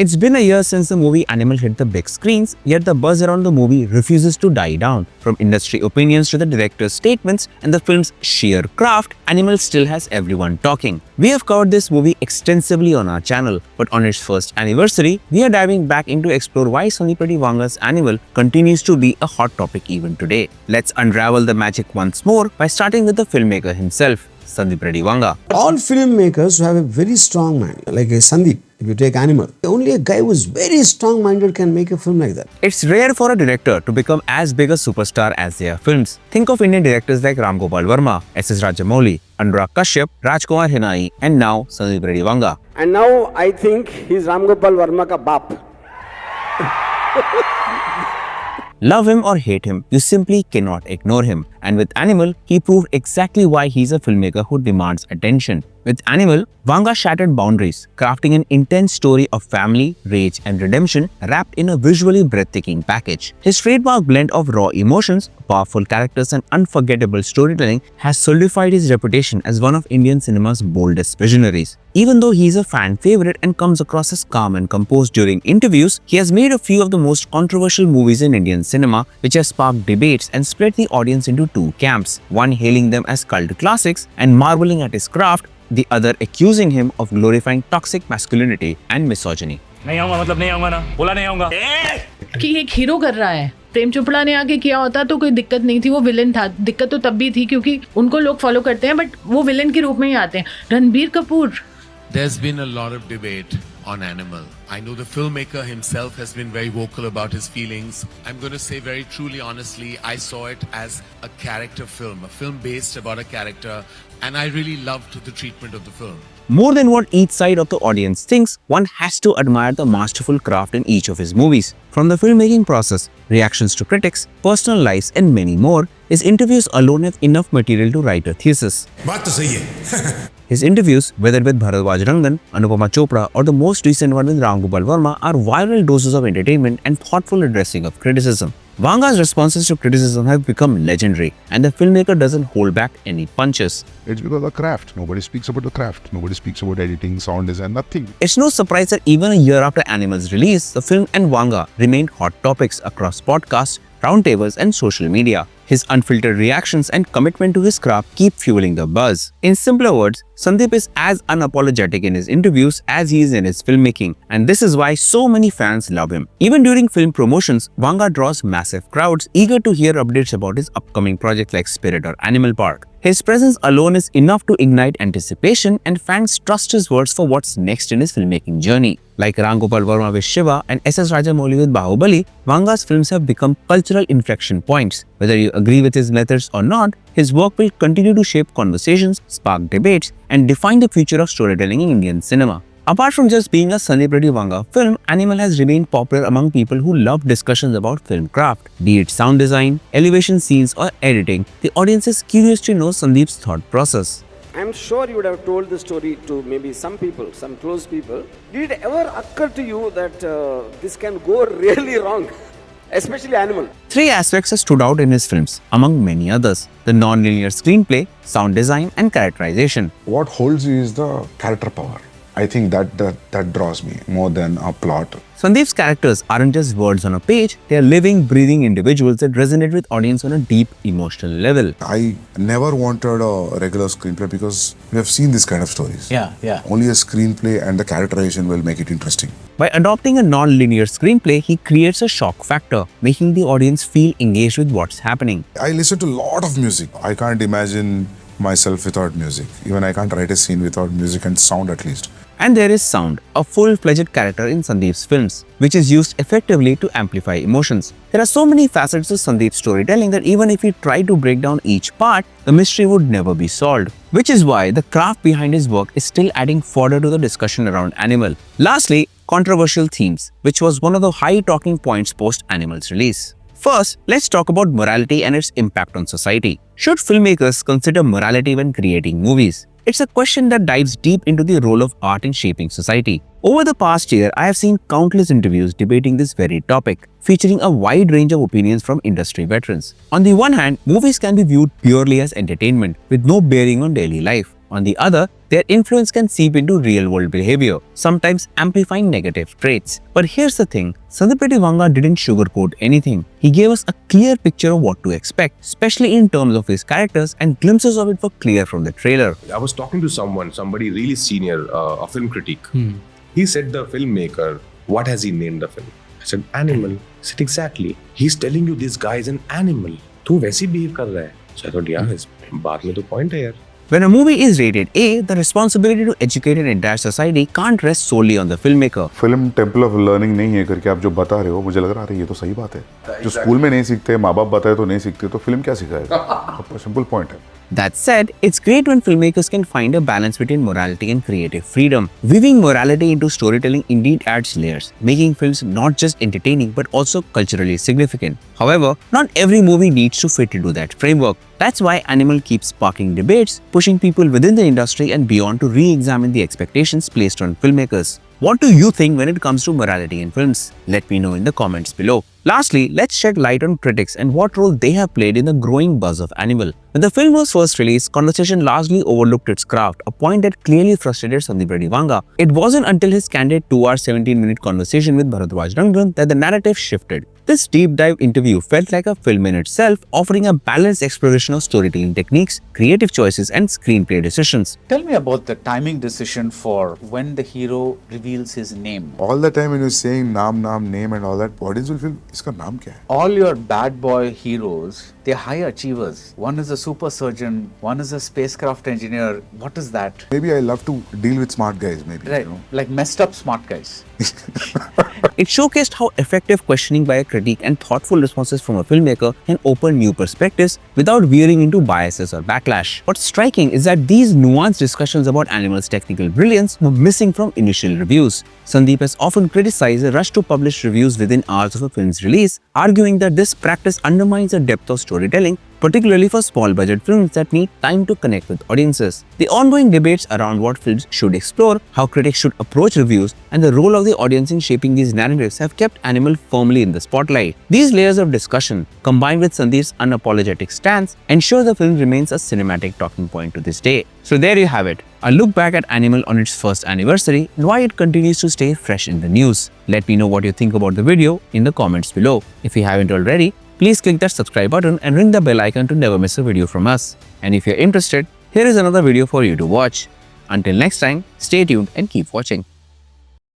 It's been a year since the movie Animal hit the big screens, yet the buzz around the movie refuses to die down. From industry opinions to the director's statements and the film's sheer craft, Animal still has everyone talking. We have covered this movie extensively on our channel, but on its first anniversary, we are diving back into explore why Sandeep Reddy Vanga's Animal continues to be a hot topic even today. Let's unravel the magic once more by starting with the filmmaker himself, Sandeep Reddy Vanga. All filmmakers who have a very strong mind, like a Sandeep, if you take Animal, only a guy who is very strong-minded can make a film like that. It's rare for a director to become as big a superstar as their films. Think of Indian directors like Ram Gopal Verma, S.S. Rajamouli, Anurag Kashyap, Rajkumar Hinai, and now Sandeep Reddy Vanga. And now I think he's Ram Gopal Verma ka baap. Love him or hate him, you simply cannot ignore him. And with Animal, he proved exactly why he's a filmmaker who demands attention. With Animal, Vanga shattered boundaries, crafting an intense story of family, rage, and redemption wrapped in a visually breathtaking package. His trademark blend of raw emotions, powerful characters, and unforgettable storytelling has solidified his reputation as one of Indian cinema's boldest visionaries. Even though he's a fan favorite and comes across as calm and composed during interviews, he has made a few of the most controversial movies in Indian cinema, which has sparked debates and split the audience into two camps, one hailing them as cult classics and marveling at his craft, the other accusing him of glorifying toxic masculinity and misogyny. नहीं आऊंगा मतलब नहीं आऊंगा ना बोला नहीं आऊंगा कि एक हीरो कर रहा है। प्रेम चोपड़ा ने आके किया होता तो कोई दिक्कत नहीं थी, वो विलेन था। दिक्कत तो तब भी थी क्योंकि उनको लोग फॉलो करते हैं, बट वो विलेन के रूप में ही आते हैं। Ranbir Kapoor. There's been a lot of debate on Animal. I know the filmmaker himself has been very vocal about his feelings. I'm going to say very truly, honestly, I saw it as a character film, a film based about a character, and I really loved the treatment of the film. More than what each side of the audience thinks, one has to admire the masterful craft in each of his movies. From the filmmaking process, reactions to critics, personal lives, and many more, his interviews alone have enough material to write a thesis. बात तो सही है. His interviews, whether with Bharadwaj Rangan, Anupama Chopra, or the most recent one with Ram Gopal Verma, are viral doses of entertainment and thoughtful addressing of criticism. Vanga's responses to criticism have become legendary, and the filmmaker doesn't hold back any punches. It's because of the craft. Nobody speaks about the craft. Nobody speaks about editing, sound design, nothing. It's no surprise that even a year after Animal's release, the film and Vanga remained hot topics across podcasts, roundtables, and social media. His unfiltered reactions and commitment to his craft keep fueling the buzz. In simpler words, Sandeep is as unapologetic in his interviews as he is in his filmmaking, and this is why so many fans love him. Even during film promotions, Vanga draws massive crowds eager to hear updates about his upcoming projects like Spirit or Animal Park. His presence alone is enough to ignite anticipation, and fans trust his words for what's next in his filmmaking journey. Like Ram Gopal Verma with Shiva and S.S. Rajamouli with Bahubali, Vanga's films have become cultural inflection points. Whether you agree with his methods or not, his work will continue to shape conversations, spark debates, and define the future of storytelling in Indian cinema. Apart from just being a Sandeep Reddy Vanga film, Animal has remained popular among people who love discussions about film craft. Be it sound design, elevation scenes, or editing, the audience is curious to know Sandeep's thought process. I'm sure you would have told the story to maybe some people, some close people. Did it ever occur to you that this can go really wrong? Especially Animal. Three aspects have stood out in his films, among many others: the non-linear screenplay, sound design, and characterization. What holds you is the character power. I think that draws me more than a plot. Sandeep's characters aren't just words on a page, they are living, breathing individuals that resonate with audience on a deep emotional level. I never wanted a regular screenplay because we have seen this kind of stories. Yeah. Only a screenplay and the characterization will make it interesting. By adopting a non-linear screenplay, he creates a shock factor, making the audience feel engaged with what's happening. I listen to a lot of music. I can't imagine myself without music. Even I can't write a scene without music and sound at least. And there is sound, a full-fledged character in Sandeep's films, which is used effectively to amplify emotions. There are so many facets to Sandeep's storytelling that even if he tried to break down each part, the mystery would never be solved. Which is why the craft behind his work is still adding fodder to the discussion around Animal. Lastly, controversial themes, which was one of the high talking points post-Animal's release. First, let's talk about morality and its impact on society. Should filmmakers consider morality when creating movies? It's a question that dives deep into the role of art in shaping society. Over the past year, I have seen countless interviews debating this very topic, featuring a wide range of opinions from industry veterans. On the one hand, movies can be viewed purely as entertainment, with no bearing on daily life. On the other, their influence can seep into real-world behavior, sometimes amplifying negative traits. But here's the thing, Sandeep Reddy Vanga didn't sugarcoat anything. He gave us a clear picture of what to expect, especially in terms of his characters, and glimpses of it were clear from the trailer. I was talking to somebody really senior, a film critic. He said the filmmaker, what has he named the film? I said, Animal. He said, exactly. He's telling you this guy is an animal. तू वैसे behave कर रहा है. So I thought, yeah, इस बात में तो point है यार. When a movie is rated A, the responsibility to educate an entire society can't rest solely on the filmmaker. Film temple of learning नहीं है करके आप जो बता रहे हो, मुझे लग रहा है ये तो सही बात है. जो स्कूल में नहीं सीखते, माँ बाप बताए तो नहीं सीखते, तो फिल्म क्या सिखाएगा? सिंपल पॉइंट है. That said, it's great when filmmakers can find a balance between morality and creative freedom. Weaving morality into storytelling indeed adds layers, making films not just entertaining but also culturally significant. However, not every movie needs to fit into that framework. That's why Animal keeps sparking debates, pushing people within the industry and beyond to re-examine the expectations placed on filmmakers. What do you think when it comes to morality in films? Let me know in the comments below. Lastly, let's shed light on critics and what role they have played in the growing buzz of Animal. When the film was first released, conversation largely overlooked its craft, a point that clearly frustrated Sandeep Reddy Vanga. It wasn't until his candid 2-hour 17-minute conversation with Bharadwaj Rangran that the narrative shifted. This deep dive interview felt like a film in itself, offering a balanced exploration of storytelling techniques, creative choices, and screenplay decisions. Tell me about the timing decision for when the hero reveals his name. All the time when you're saying naam, name and all that, audience will feel, इसका नाम क्या है? All your bad boy heroes, they're high achievers. One is a super surgeon, one is a spacecraft engineer. What is that? Maybe I love to deal with smart guys, maybe. Right, You know? like messed up smart guys. It showcased how effective questioning by a critic and thoughtful responses from a filmmaker can open new perspectives without veering into biases or backlash. What's striking is that these nuanced discussions about Animal's technical brilliance were missing from initial reviews. Sandeep has often criticized the rush to publish reviews within hours of a film's release, arguing that this practice undermines the depth of storytelling, particularly for small-budget films that need time to connect with audiences. The ongoing debates around what films should explore, how critics should approach reviews, and the role of the audience in shaping these narratives have kept Animal firmly in the spotlight. These layers of discussion, combined with Sandeep's unapologetic stance, ensure the film remains a cinematic talking point to this day. So there you have it, a look back at Animal on its first anniversary and why it continues to stay fresh in the news. Let me know what you think about the video in the comments below. If you haven't already, please click that subscribe button and ring the bell icon to never miss a video from us. And if you're interested, here is another video for you to watch. Until next time, stay tuned and keep watching.